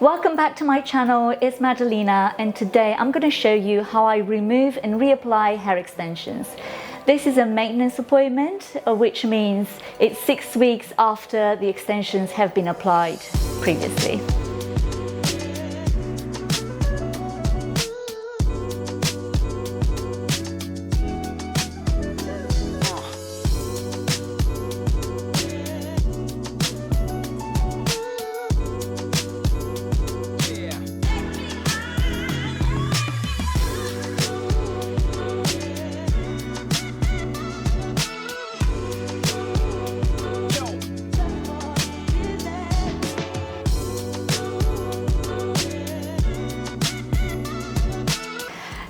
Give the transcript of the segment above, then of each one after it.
Welcome back to my channel, it's Madalena, and today I'm going to show you how I remove and reapply hair extensions. This is a maintenance appointment, which means it's 6 weeks after the extensions have been applied previously.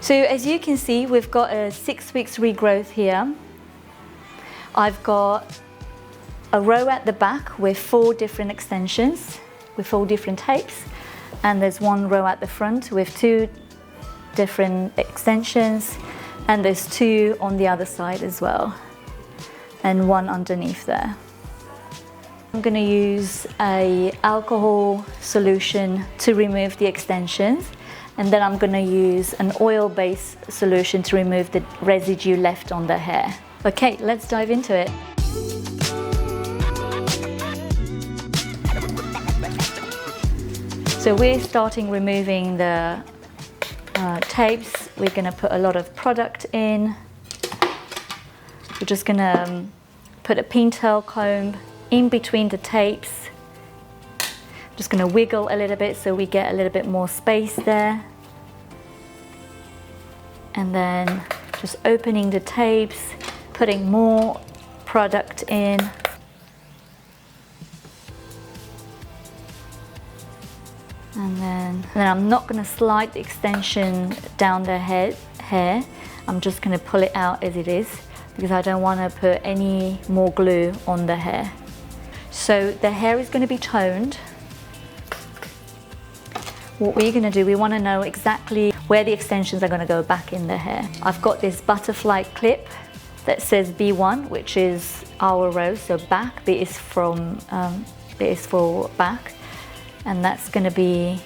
So as you can see, we've got a 6 weeks regrowth here. I've got a row at the back with 4 different extensions, with 4 different tapes. And there's one row at the front with 2 different extensions. And there's 2 on the other side as well. And 1 underneath there. I'm going to use an alcohol solution to remove the extensions. And then I'm going to use an oil-based solution to remove the residue left on the hair. Okay, let's dive into it. So we're starting removing the tapes. We're going to put a lot of product in. We're just going to put a pintail comb in between the tapes. Just going to wiggle a little bit so we get a little bit more space there. And then just opening the tapes, putting more product in. And then I'm not going to slide the extension down the hair. I'm just going to pull it out as it is because I don't want to put any more glue on the hair. So the hair is going to be toned. What we're going to do, we want to know exactly where the extensions are going to go back in the hair. I've got this butterfly clip that says B1, which is our row, so back. B is for back, and that's going to be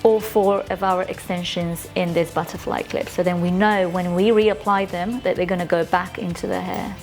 all 4 of our extensions in this butterfly clip. So then we know when we reapply them that they're going to go back into the hair.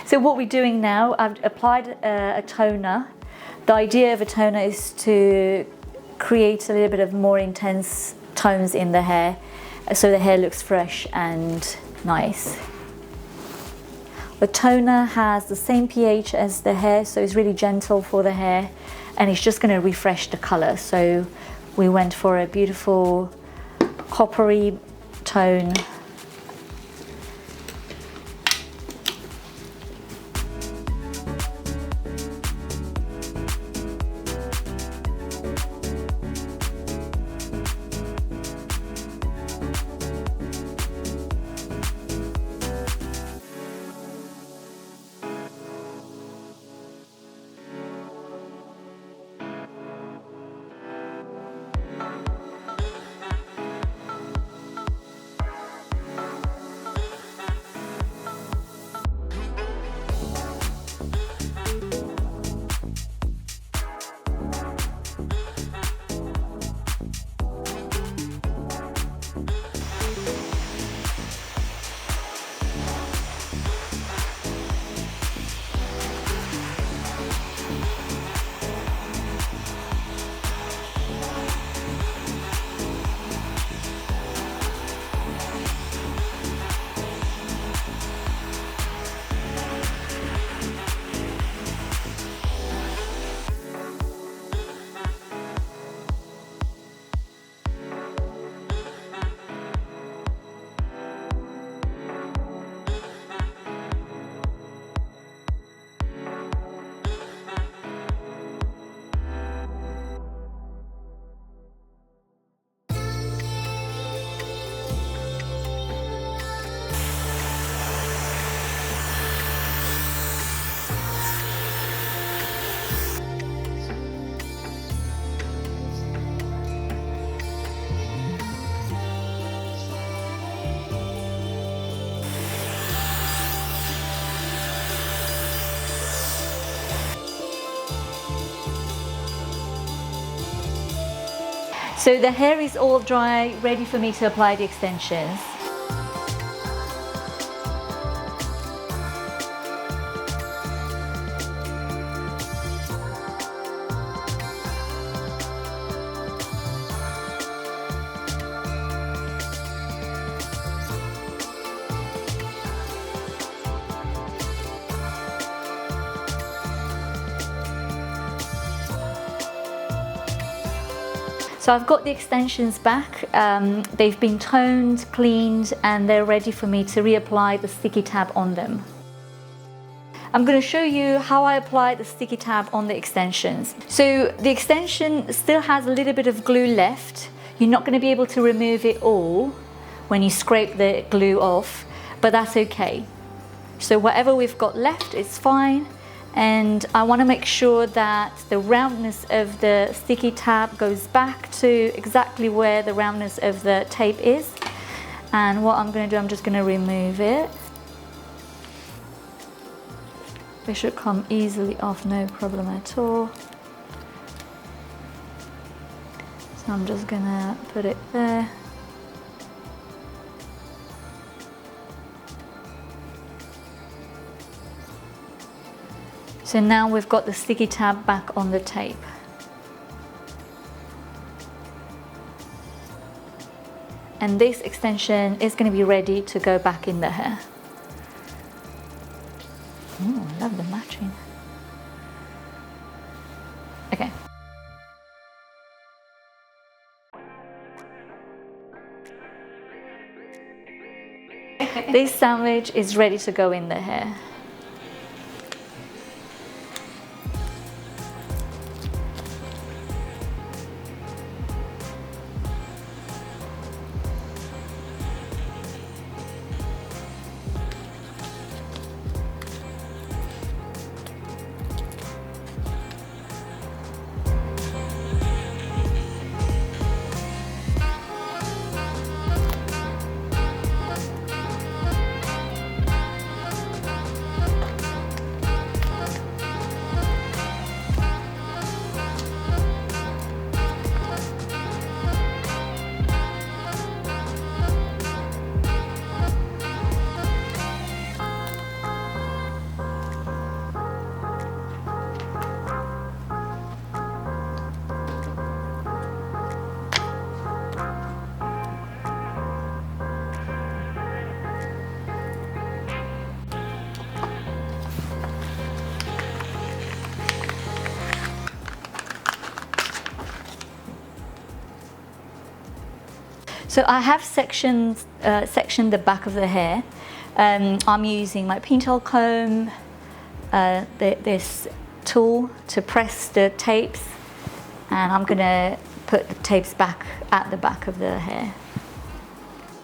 So what we're doing now, I've applied a toner. The idea of a toner is to create a little bit of more intense tones in the hair, so the hair looks fresh and nice. The toner has the same pH as the hair, so it's really gentle for the hair, and it's just going to refresh the color. So we went for a beautiful coppery tone. So the hair is all dry, ready for me to apply the extensions. So I've got the extensions back, they've been toned, cleaned, and they're ready for me to reapply the sticky tab on them. I'm going to show you how I apply the sticky tab on the extensions. So the extension still has a little bit of glue left. You're not going to be able to remove it all when you scrape the glue off, but that's okay. So whatever we've got left is fine. And I want to make sure that the roundness of the sticky tab goes back to exactly where the roundness of the tape is. And what I'm going to do, I'm just going to remove it. It should come easily off, no problem at all. So I'm just going to put it there. So now we've got the sticky tab back on the tape. And this extension is going to be ready to go back in the hair. Oh, I love the matching. Okay. This sandwich is ready to go in the hair. So I have sectioned the back of the hair. I'm using my pintail comb, this tool to press the tapes, and I'm gonna put the tapes back at the back of the hair.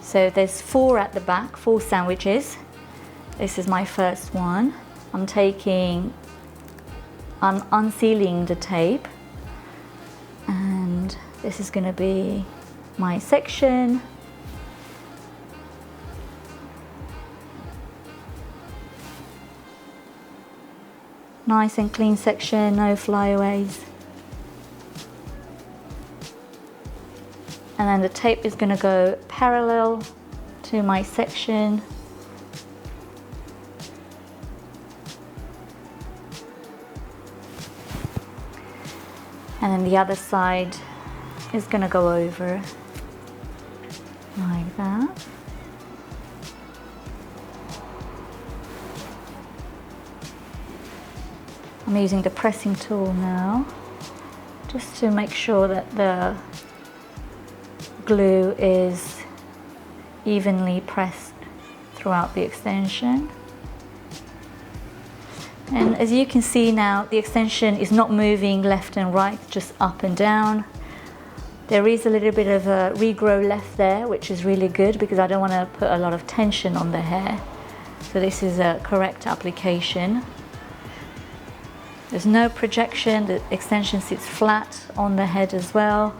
So there's 4 at the back, 4 sandwiches. This is my first one. I'm unsealing the tape, and this is gonna be my section. Nice and clean section, no flyaways. And then the tape is going to go parallel to my section. And then the other side is going to go over like that. I'm using the pressing tool now, just to make sure that the glue is evenly pressed throughout the extension. And as you can see now, the extension is not moving left and right, just up and down. There is a little bit of a regrow left there, which is really good because I don't want to put a lot of tension on the hair. So this is a correct application. There's no projection, the extension sits flat on the head as well.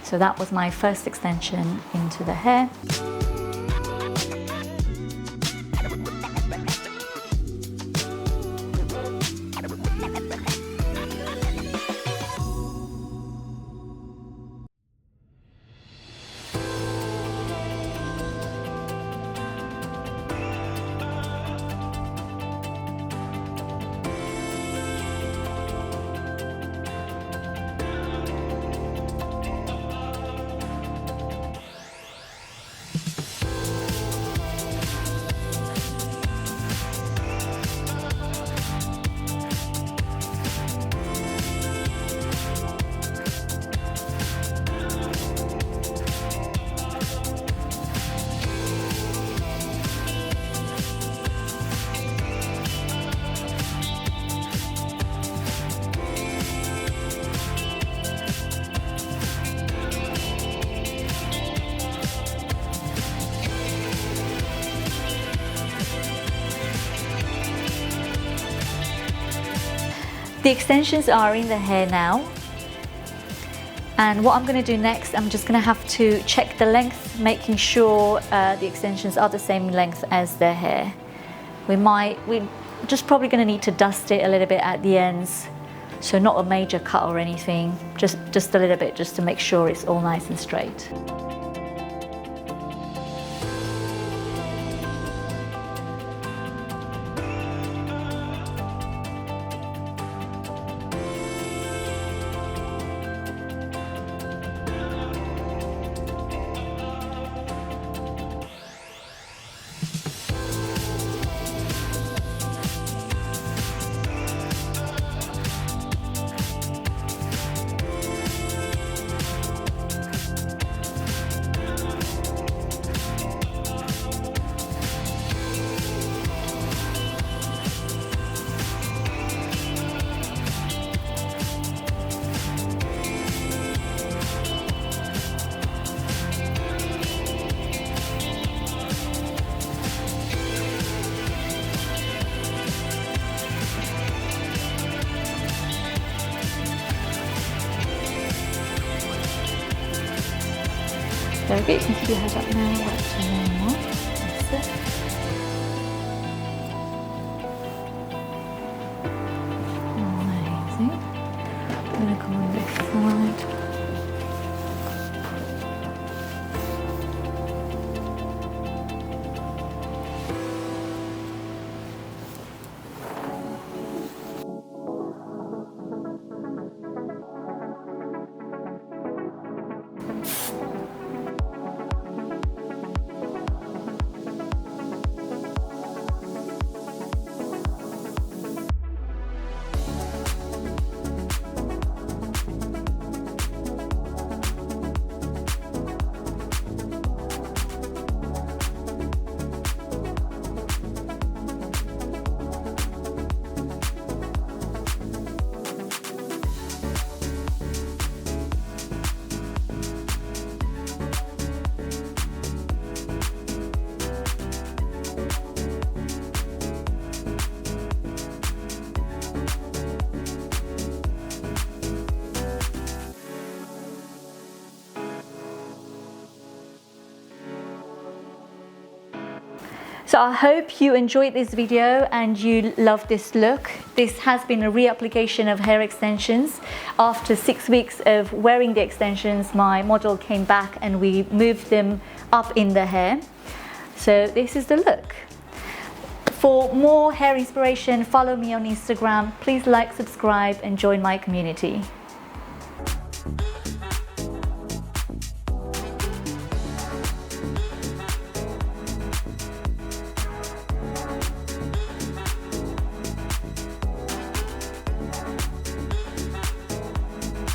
So that was my first extension into the hair. The extensions are in the hair now. And what I'm going to do next, I'm just going to have to check the length, making sure the extensions are the same length as their hair. We're just probably going to need to dust it a little bit at the ends, so not a major cut or anything, just a little bit, just to make sure it's all nice and straight. Very good, you can keep your head up now, back to normal. That's it. Amazing. I'm going to come on this side. So I hope you enjoyed this video and you love this look. This has been a reapplication of hair extensions. After 6 weeks of wearing the extensions, my model came back and we moved them up in the hair. So this is the look. For more hair inspiration, follow me on Instagram. Please like, subscribe and join my community.